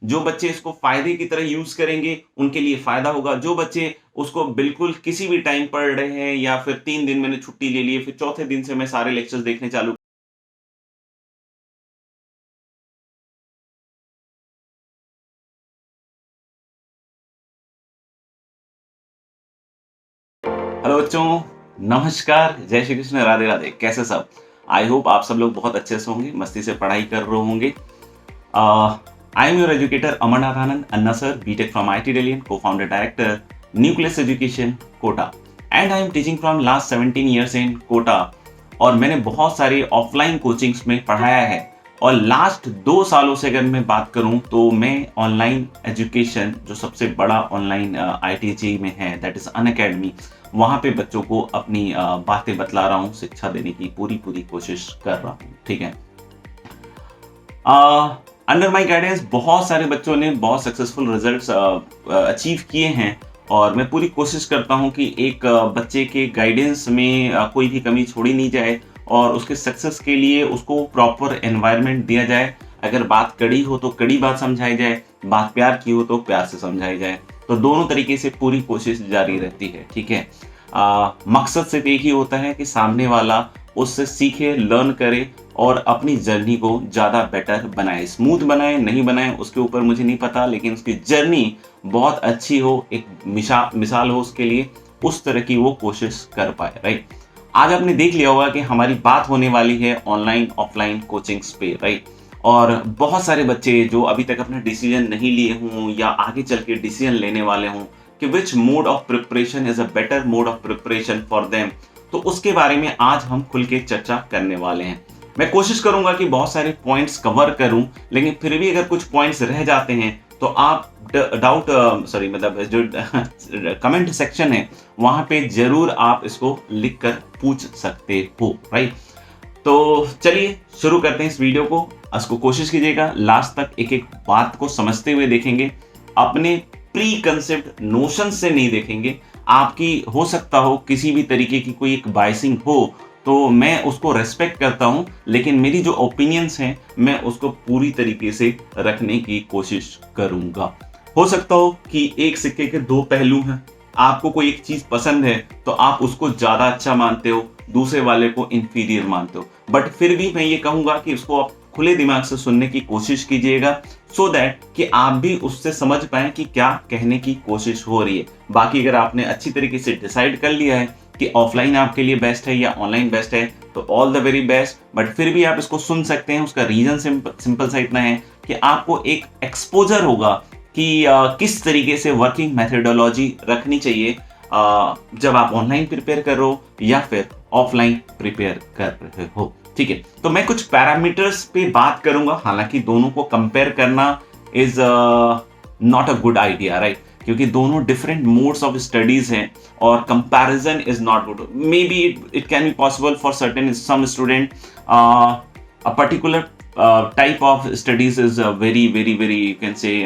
जो बच्चे इसको फायदे की तरह यूज करेंगे उनके लिए फायदा होगा। जो बच्चे उसको बिल्कुल किसी भी टाइम पढ़ रहे हैं या फिर 3 दिन मैंने छुट्टी ले ली है, फिर चौथे दिन से मैं सारे लेक्चर्स देखने चालू। हेलो बच्चों, नमस्कार, जय श्री कृष्ण, राधे राधे। कैसे सब? आई होप आप सब लोग बहुत अच्छे से होंगे, मस्ती से पढ़ाई कर रहे होंगे। I am your educator Amarnath Anand, Anna sir, B Tech from IIT Delhi, co-founder director, Nucleus Education, Kota, and I am teaching from last 17 years in Kota. और मैंने बहुत सारी ऑफलाइन कोचिंग्स में पढ़ाया है, और लास्ट 2 सालों से अगर मैं बात करूं तो मैं ऑनलाइन एजुकेशन, जो सबसे बड़ा ऑनलाइन IIT में है, दैट इज अनअकैडमी, वहां पे बच्चों को अपनी बातें बतला रहा हूं, शिक्षा देने की पूरी कोशिश कर रहा हूं। ठीक है, अंडर माई गाइडेंस बहुत सारे बच्चों ने बहुत सक्सेसफुल रिजल्ट्स अचीव किए हैं, और मैं पूरी कोशिश करता हूं कि एक बच्चे के गाइडेंस में कोई भी कमी छोड़ी नहीं जाए, और उसके सक्सेस के लिए उसको प्रॉपर एनवायरनमेंट दिया जाए। अगर बात कड़ी हो तो कड़ी बात समझाई जाए, बात प्यार की हो तो प्यार से समझाई जाए। तो दोनों तरीके से पूरी कोशिश जारी रहती है। ठीक है, मकसद सिर्फ एक ही होता है कि सामने वाला उससे सीखे, लर्न करे और अपनी जर्नी को ज़्यादा बेटर बनाए। स्मूथ बनाए नहीं बनाए उसके ऊपर मुझे नहीं पता, लेकिन उसकी जर्नी बहुत अच्छी हो, एक मिसाल हो उसके लिए, उस तरह की वो कोशिश कर पाए। राइट, आज आपने देख लिया होगा कि हमारी बात होने वाली है ऑनलाइन ऑफलाइन कोचिंग्स पे। राइट, और बहुत सारे बच्चे जो अभी तक अपना डिसीजन नहीं लिए हों या आगे चल के डिसीजन लेने वाले हों कि which mode of preparation is a better mode of preparation for them, तो उसके बारे में आज हम खुल के चर्चा करने वाले हैं। मैं कोशिश करूंगा कि बहुत सारे पॉइंट्स कवर करूं, लेकिन फिर भी अगर कुछ पॉइंट्स रह जाते हैं तो आप मतलब जो कमेंट सेक्शन है वहां पे जरूर आप इसको लिख कर पूछ सकते हो। राइट, तो चलिए शुरू करते हैं इस वीडियो को। इसको कोशिश कीजिएगा लास्ट तक एक एक बात को समझते हुए देखेंगे, अपने प्री कंसेप्ट नोशन से नहीं देखेंगे। आपकी हो सकता हो किसी भी तरीके की कोई एक बायसिंग हो, तो मैं उसको रेस्पेक्ट करता हूं, लेकिन मेरी जो ओपिनियंस हैं मैं उसको पूरी तरीके से रखने की कोशिश करूंगा। हो सकता हो कि एक सिक्के के 2 पहलू हैं। आपको कोई एक चीज पसंद है तो आप उसको ज्यादा अच्छा मानते हो, दूसरे वाले को इंफीरियर मानते हो, बट फिर भी मैं ये कहूंगा कि उसको आप खुले दिमाग से सुनने की कोशिश कीजिएगा, सो दैट कि आप भी उससे समझ पाएं कि क्या कहने की कोशिश हो रही है। बाकी अगर आपने अच्छी तरीके से डिसाइड कर लिया है कि ऑफलाइन आपके लिए बेस्ट है या ऑनलाइन बेस्ट है, तो all the very best, but फिर भी आप इसको सुन सकते हैं। उसका रीजन सिंपल सा इतना है कि आपको एक एक्सपोजर होगा कि किस तरीके से वर्किंग मेथडोलॉजी रखनी चाहिए जब आप ऑनलाइन प्रिपेयर कर रहे हो या फिर ऑफलाइन प्रिपेयर कर रहे हो। ठीक है, तो मैं कुछ पैरामीटर्स पे बात करूंगा, हालांकि दोनों को कंपेयर करना is not a good idea, right, क्योंकि दोनों डिफरेंट मोड्स ऑफ स्टडीज हैं और comparison is not good. May be it can be possible for certain some student, a particular type of studies is very very very you can say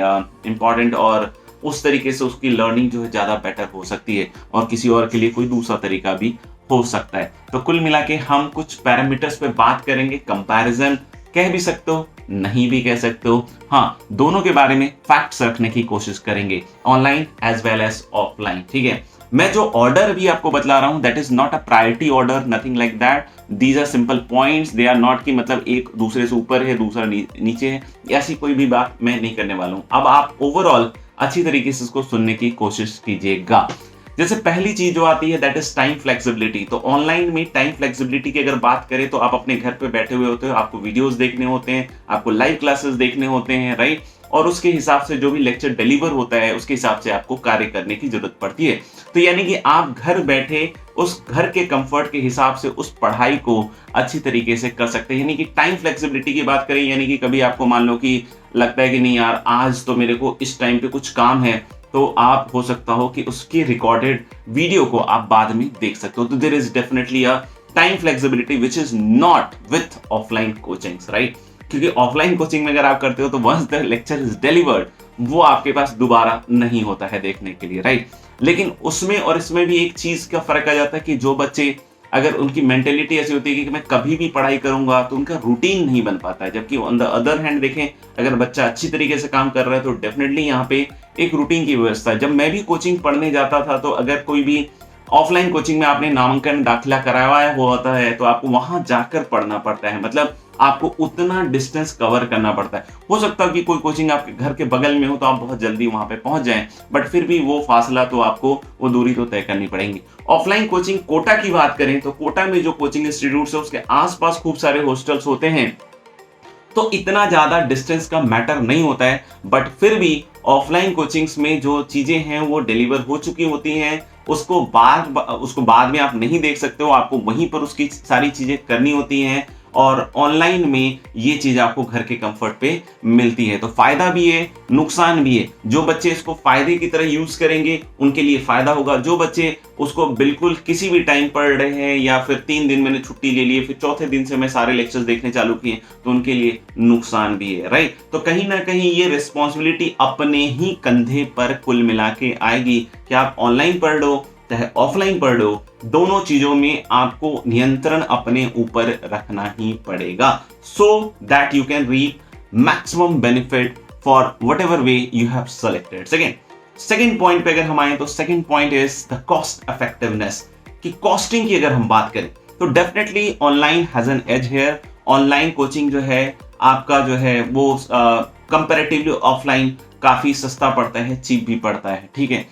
important, और उस तरीके से उसकी learning जो है ज़्यादा बेटर हो सकती है, और किसी और के लिए कोई दूसरा तरीका भी हो सकता है। तो कुल मिला के हम कुछ पैरामीटर्स पे बात करेंगे। कंपैरिजन कह भी सकते हो, नहीं भी कह सकते हो, हाँ, दोनों के बारे में फैक्ट्स रखने की कोशिश करेंगे, online as well as offline. ठीक है, मैं जो ऑर्डर भी आपको बतला रहा हूं that is not a priority order, nothing like that. These are simple points, they are not कि मतलब एक दूसरे से ऊपर है दूसरा नीचे है, ऐसी कोई भी बात मैं नहीं करने वाला हूं। अब आप ओवरऑल अच्छी तरीके से इसको सुनने की कोशिश कीजिएगा। जैसे पहली चीज जो आती है दैट इज टाइम फ्लेक्सिबिलिटी। तो ऑनलाइन में टाइम फ्लेक्सिबिलिटी की अगर बात करें तो आप अपने घर पे बैठे हुए होते हो, आपको वीडियोस देखने होते हैं, आपको लाइव क्लासेस देखने होते हैं, राइट, और उसके हिसाब से जो भी लेक्चर डिलीवर होता है उसके हिसाब से आपको कार्य करने की जरूरत पड़ती है। तो यानी कि आप घर बैठे उस घर के कंफर्ट के हिसाब से उस पढ़ाई को अच्छी तरीके से कर सकते हैं। यानी कि टाइम फ्लेक्सिबिलिटी की बात करें, यानी कि कभी आपको मान लो कि लगता है कि नहीं यार आज तो मेरे को इस टाइम पे कुछ काम है, तो आप हो सकता हो कि उसकी रिकॉर्डेड वीडियो को आप बाद में देख सकते हो। तो there is definitely a time flexibility which is not with offline coachings, right, क्योंकि ऑफलाइन कोचिंग में अगर आप करते हो तो once the lecture is delivered वो आपके पास दोबारा नहीं होता है देखने के लिए, राइट। लेकिन उसमें और इसमें भी एक चीज का फर्क आ जाता है कि जो बच्चे अगर उनकी मेंटेलिटी ऐसी होती है कि मैं कभी भी पढ़ाई करूँगा, तो उनका रूटीन नहीं बन पाता है। जबकि ऑन द अदर हैंड देखें, अगर बच्चा अच्छी तरीके से काम कर रहा है, तो डेफ़िनिटली यहाँ पे एक रूटीन की व्यवस्था है। जब मैं भी कोचिंग पढ़ने जाता था, तो अगर कोई भी ऑफलाइन कोचिंग में आपने नामांकन दाखिला कराया हुआ होता है, तो आपको वहाँ जाकर पढ़ना पड़ता है। मतलब आपको उतना डिस्टेंस कवर करना पड़ता है। हो सकता है कि कोई कोचिंग आपके घर के बगल में हो, तो आप बहुत जल्दी वहाँ पे पहुँच जाएँ, बट फिर भी वो फासला तो आपको, वो दूरी तो तय करनी पड़ेगी। ऑफलाइन कोचिंग कोटा की बात करें, तो कोटा में जो कोचिंग इंस्टीट्यूट्स है, उसके आस-पास खूब सारे हॉस्टल्स होते हैं, तो इतना ज़्यादा डिस्टेंस का मैटर नहीं होता है। बट फिर भी ऑफलाइन कोचिंग्स में जो चीज़ें हैं वो डिलीवर हो चुकी होती हैं, उसको बाद में आप नहीं देख सकते हो, आपको वहीं पर उसकी सारी चीज़ें करनी होती हैं, और ऑनलाइन में ये चीज़ आपको घर के कंफर्ट पे मिलती है। तो फ़ायदा भी है, नुकसान भी है। जो बच्चे इसको फ़ायदे की तरह यूज़ करेंगे, उनके लिए फ़ायदा होगा। जो बच्चे उसको बिल्कुल किसी भी टाइम पढ़ रहे हैं, या फिर 3 दिन मैंने छुट्टी ले ली है, फिर चौथे दिन से मैं सारे लेक्चर्स देखने चालू किए, तो उनके लिए नुकसान भी है, राइट? तो कहीं ना कहीं ये रिस्पॉन्सिबिलिटी अपने ही कंधे पर कुल मिला के आएगी कि आप ऑनलाइन पढ़ लो चाहे ऑफलाइन पढ़ लो, दोनों चीजों में आपको नियंत्रण अपने ऊपर रखना ही पड़ेगा, so that you can reap maximum benefit for whatever way you have selected. Second point पे अगर हम आए, तो second point is the cost effectiveness. कि कॉस्टिंग की अगर हम बात करें, तो definitely online has an edge here. Online coaching जो है आपका, जो है वो कंपैरेटिवली ऑफलाइन काफी सस्ता पड़ता है, चीप भी पड़ता है, ठीक है।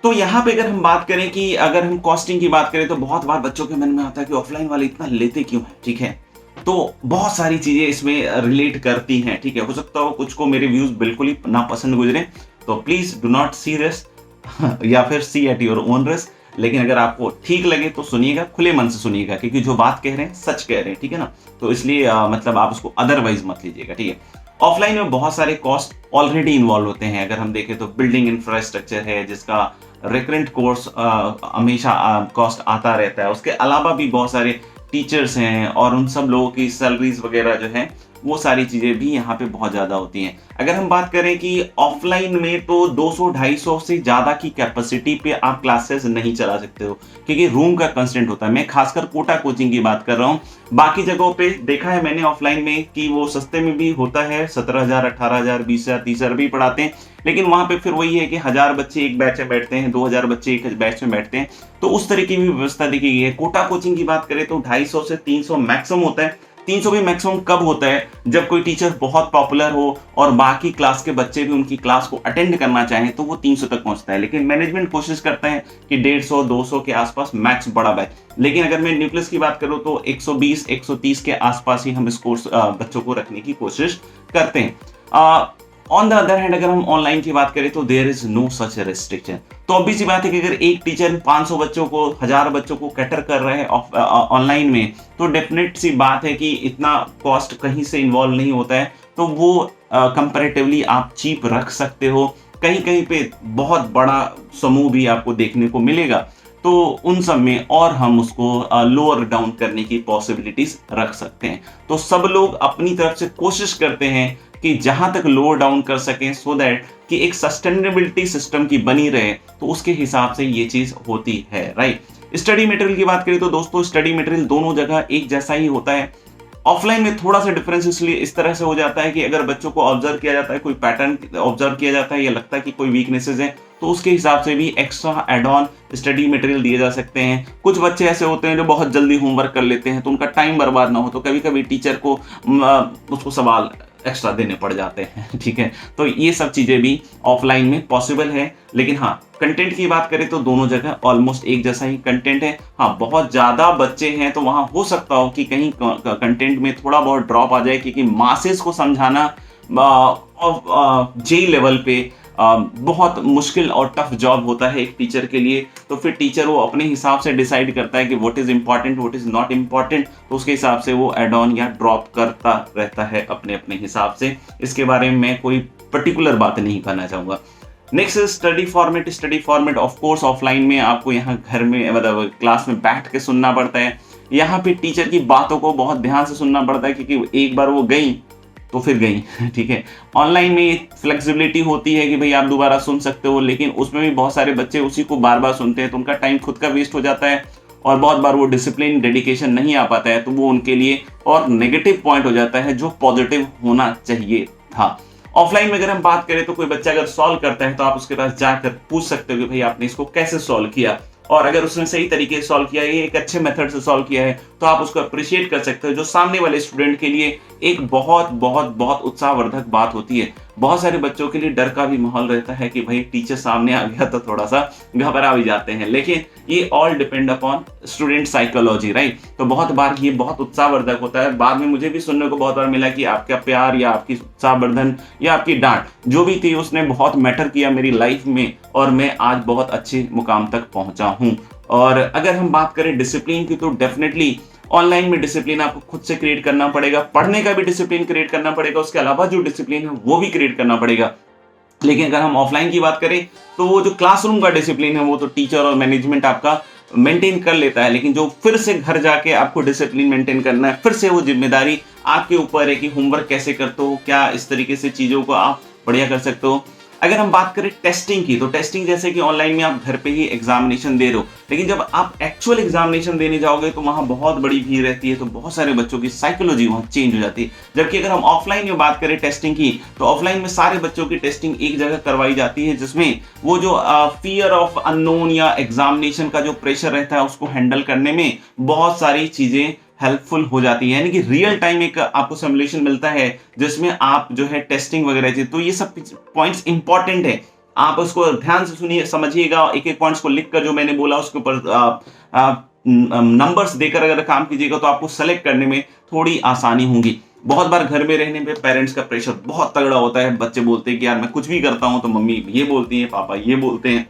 तो यहाँ पे अगर हम बात करें कि अगर हम कॉस्टिंग की बात करें, तो बहुत बार बच्चों के मन में आता है कि ऑफलाइन वाले इतना लेते क्यों है, ठीक है। तो बहुत सारी चीजें इसमें रिलेट करती हैं, ठीक है। हो सकता हो कुछ को मेरे व्यूज बिल्कुल ही नापसंद गुजरे, तो please do not see this या फिर सी एट योर ओन रिस्क। लेकिन अगर आपको ठीक लगे तो सुनिएगा, खुले मन से सुनिएगा, क्योंकि जो बात कह रहे हैं सच कह रहे हैं, ठीक है ना। तो इसलिए मतलब आप उसको अदरवाइज मत लीजिएगा, ठीक है। ऑफलाइन में बहुत सारे कॉस्ट ऑलरेडी इन्वॉल्व होते हैं। अगर हम देखें तो बिल्डिंग इंफ्रास्ट्रक्चर है, जिसका रिकरेंट कोर्स हमेशा कॉस्ट आता रहता है। उसके अलावा भी बहुत सारे टीचर्स हैं, और उन सब लोगों की सैलरीज वगैरह जो है, वो सारी चीज़ें भी यहाँ पे बहुत ज़्यादा होती हैं। अगर हम बात करें कि ऑफलाइन में, तो 200-250 से ज़्यादा की कैपेसिटी पे आप क्लासेस नहीं चला सकते हो, क्योंकि रूम का कंस्टेंट होता है। मैं खासकर कोटा कोचिंग की बात कर रहा हूँ। बाकी जगहों पे देखा है मैंने ऑफलाइन में कि वो सस्ते में भी होता है, 17,000, 18,000, 20,000, 30,000 भी पढ़ाते हैं। लेकिन वहाँ पे फिर वही है कि 1000 बच्चे एक बैच में बैठते हैं, 2000 बच्चे एक बैच में बैठते हैं, तो उस तरह की भी व्यवस्था देखी गई है। कोटा कोचिंग की बात करें तो 250 से 300 मैक्सिमम होता है। 300 भी मैक्सिमम कब होता है, जब कोई टीचर बहुत पॉपुलर हो और बाकी क्लास के बच्चे भी उनकी क्लास को अटेंड करना चाहें, तो वो 300 तक पहुंचता है। लेकिन मैनेजमेंट कोशिश करता है कि 150, 200 के आसपास मैक्स बड़ा बैच। लेकिन अगर मैं न्यूक्लियस की बात करूं, तो 120, 130 के आसपास ही हम इस कोर्स बच्चों को रखने की कोशिश करते हैं। ऑन द अदर हैंड अगर हम ऑनलाइन की बात करें, तो there is no such restriction. तो अभी सी बात है कि अगर एक टीचर 500 बच्चों को, 1000 बच्चों को कैटर कर रहे हैं ऑनलाइन में, तो डेफिनेट सी बात है कि इतना कॉस्ट कहीं से इन्वॉल्व नहीं होता है, तो वो कंपैरेटिवली आप चीप रख सकते हो। कहीं कहीं पे बहुत बड़ा समूह भी आपको देखने को मिलेगा, तो उन सब में और हम उसको लोअर डाउन करने की पॉसिबिलिटीज रख सकते हैं। तो सब लोग अपनी तरफ से कोशिश करते हैं कि जहां तक लोअर डाउन कर सकें, सो दैट कि एक सस्टेनेबिलिटी सिस्टम की बनी रहे, तो उसके हिसाब से ये चीज होती है, राइट। स्टडी मटेरियल की बात करें, तो दोस्तों स्टडी मटेरियल दोनों जगह एक जैसा ही होता है। ऑफलाइन में थोड़ा सा डिफरेंस इसलिए इस तरह से हो जाता है कि अगर बच्चों को ऑब्जर्व किया जाता है, कोई पैटर्न ऑब्जर्व किया जाता है, या लगता है कि कोई वीकनेसेस है, तो उसके हिसाब से भी extra add on study material दिए जा सकते हैं। कुछ बच्चे ऐसे होते हैं जो बहुत जल्दी होमवर्क कर लेते हैं, तो उनका टाइम बर्बाद ना हो, तो कभी कभी टीचर को उसको सवाल एक्स्ट्रा देने पड़ जाते हैं, ठीक है। तो ये सब चीजें भी ऑफलाइन में पॉसिबल है। लेकिन हाँ, कंटेंट की बात करें तो दोनों जगह ऑलमोस्ट एक जैसा ही कंटेंट है। हाँ, बहुत ज्यादा बच्चे हैं तो वहां हो सकता हो कि कहीं कंटेंट में थोड़ा बहुत ड्रॉप आ जाए, क्योंकि मासेस को समझाना जे लेवल पे बहुत मुश्किल और टफ जॉब होता है एक टीचर के लिए। तो फिर टीचर वो अपने हिसाब से डिसाइड करता है कि what is important, what is not important, तो उसके हिसाब से वो एड ऑन या ड्रॉप करता रहता है अपने अपने हिसाब से। इसके बारे में मैं कोई पर्टिकुलर बात नहीं करना चाहूंगा। Next study format. Study format of course offline में आपको यहाँ घर में, मतलब क्लास में बैठ के सुनना पड़ता है। यहाँ पे टीचर की बातों को बहुत ध्यान से सुनना पड़ता है, क्योंकि एक बार वो गई तो फिर गई, ठीक है। ऑनलाइन में फ्लेक्सिबिलिटी होती है कि भाई आप दोबारा सुन सकते हो, लेकिन उसमें भी बहुत सारे बच्चे उसी को बार बार सुनते हैं, तो उनका टाइम खुद का वेस्ट हो जाता है, और बहुत बार वो डिसिप्लिन डेडिकेशन नहीं आ पाता है, तो वो उनके लिए और नेगेटिव पॉइंट हो जाता है जो पॉजिटिव होना चाहिए था। ऑफलाइन में अगर हम बात करें तो कोई बच्चा अगर सॉल्व करता है तो आप उसके पास जाकर पूछ सकते हो कि भाई आपने इसको कैसे सॉल्व किया, और अगर उसने सही तरीके से सॉल्व किया है, एक अच्छे मेथड से सॉल्व किया है, तो आप उसको अप्रिशिएट कर सकते हो, जो सामने वाले स्टूडेंट के लिए एक बहुत बहुत बहुत उत्साहवर्धक बात होती है। बहुत सारे बच्चों के लिए डर का भी माहौल रहता है कि भाई टीचर सामने आ गया तो थोड़ा सा घबरा भी जाते हैं, लेकिन ये all depend upon student psychology, right. तो बहुत बार ये बहुत उत्साहवर्धक होता है। बाद में मुझे भी सुनने को बहुत बार मिला कि आपका प्यार या आपकी उत्साहवर्धन या आपकी डांट जो भी थी उसने बहुत मैटर किया मेरी लाइफ में, और मैं आज बहुत अच्छे मुकाम तक पहुंचा हूं। और अगर हम बात करें डिसिप्लिन की, तो डेफिनेटली ऑनलाइन में डिसिप्लिन आपको खुद से क्रिएट करना पड़ेगा, पढ़ने का भी डिसिप्लिन क्रिएट करना पड़ेगा, उसके अलावा जो डिसिप्लिन है वो भी क्रिएट करना पड़ेगा। लेकिन अगर हम ऑफलाइन की बात करें तो वो जो क्लासरूम का डिसिप्लिन है वो तो टीचर और मैनेजमेंट आपका मेंटेन कर लेता है, लेकिन जो फिर से घर जाके आपको डिसिप्लिन मेंटेन करना है, फिर से वो जिम्मेदारी आपके ऊपर है कि होमवर्क कैसे करते हो, क्या इस तरीके से चीजों को आप बढ़िया कर सकते हो। अगर हम बात करें टेस्टिंग की, तो टेस्टिंग जैसे कि ऑनलाइन में आप घर पे ही एग्जामिनेशन दे रहे हो, लेकिन जब आप एक्चुअल एग्जामिनेशन देने जाओगे तो वहां बहुत बड़ी भीड़ रहती है, तो बहुत सारे बच्चों की साइकोलॉजी वहां चेंज हो जाती है। जबकि अगर हम ऑफलाइन में बात करें टेस्टिंग की, तो ऑफलाइन में सारे बच्चों की टेस्टिंग एक जगह करवाई जाती है, जिसमें वो जो फियर ऑफ अननोन या एग्जामिनेशन का जो प्रेशर रहता है उसको हैंडल करने में बहुत सारी चीजें हेल्पफुल हो जाती है। यानी कि रियल टाइम एक आपको सिमुलेशन मिलता है जिसमें आप जो है टेस्टिंग वगैरह, तो ये सब पॉइंट्स इंपॉर्टेंट है, आप उसको ध्यान से सुनिए, समझिएगा, एक एक पॉइंट्स को लिखकर जो मैंने बोला उसके ऊपर नंबर्स देकर अगर काम कीजिएगा तो आपको सेलेक्ट करने में थोड़ी आसानी होगी। बहुत बार घर में रहने पे पेरेंट्स का प्रेशर बहुत तगड़ा होता है, बच्चे बोलते हैं कि यार मैं कुछ भी करता हूं तो मम्मी ये बोलती है, पापा ये बोलते हैं,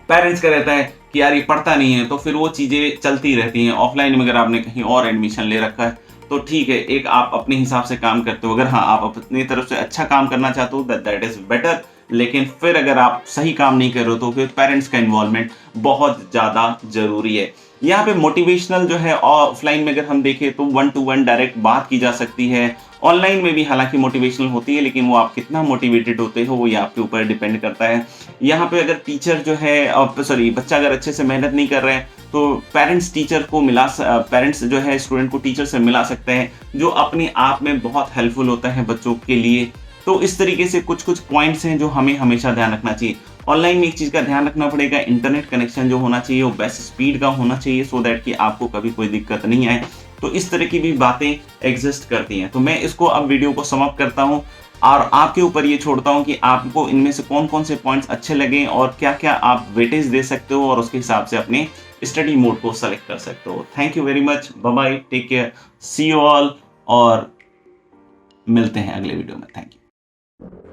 पेरेंट्स का रहता है कि यार ये पढ़ता नहीं है, तो फिर वो चीजें चलती रहती हैं। ऑफलाइन में अगर आपने कहीं और एडमिशन ले रखा है तो ठीक है, एक आप अपने हिसाब से काम करते हो, अगर हाँ आप अपनी तरफ से अच्छा काम करना चाहते हो दैट इज बेटर, लेकिन फिर अगर आप सही काम नहीं कर रहे हो तो फिर पेरेंट्स का इन्वॉल्वमेंट बहुत ज्यादा जरूरी है। यहाँ पे मोटिवेशनल जो है ऑफलाइन में अगर हम देखें तो 1-to-1 डायरेक्ट बात की जा सकती है। ऑनलाइन में भी हालांकि मोटिवेशनल होती है, लेकिन वो आप कितना मोटिवेटेड होते हो वो ये आपके ऊपर डिपेंड करता है। यहाँ पे अगर टीचर जो है सॉरी बच्चा अगर अच्छे से मेहनत नहीं कर रहे हैं तो पेरेंट्स जो है स्टूडेंट को टीचर से मिला सकते हैं, जो अपने आप में बहुत हेल्पफुल होता है बच्चों के लिए। तो इस तरीके से कुछ कुछ पॉइंट्स हैं जो हमें हमेशा ध्यान रखना चाहिए। ऑनलाइन में एक चीज का ध्यान रखना पड़ेगा, इंटरनेट कनेक्शन जो होना चाहिए वो बेस्ट स्पीड का होना चाहिए, सो दैट कि आपको कभी कोई दिक्कत नहीं आए। तो इस तरह की भी बातें एग्जिस्ट करती हैं। तो मैं इसको अब वीडियो को समाप्त करता हूं और आपके ऊपर ये छोड़ता हूं कि आपको इनमें से कौन कौन से पॉइंट्स अच्छे लगे और क्या क्या आप वेटेज दे सकते हो और उसके हिसाब से अपने स्टडी मोड को सेलेक्ट कर सकते हो। Thank you very much, bye bye, take care, see you all, और मिलते हैं अगले वीडियो में। Thank you.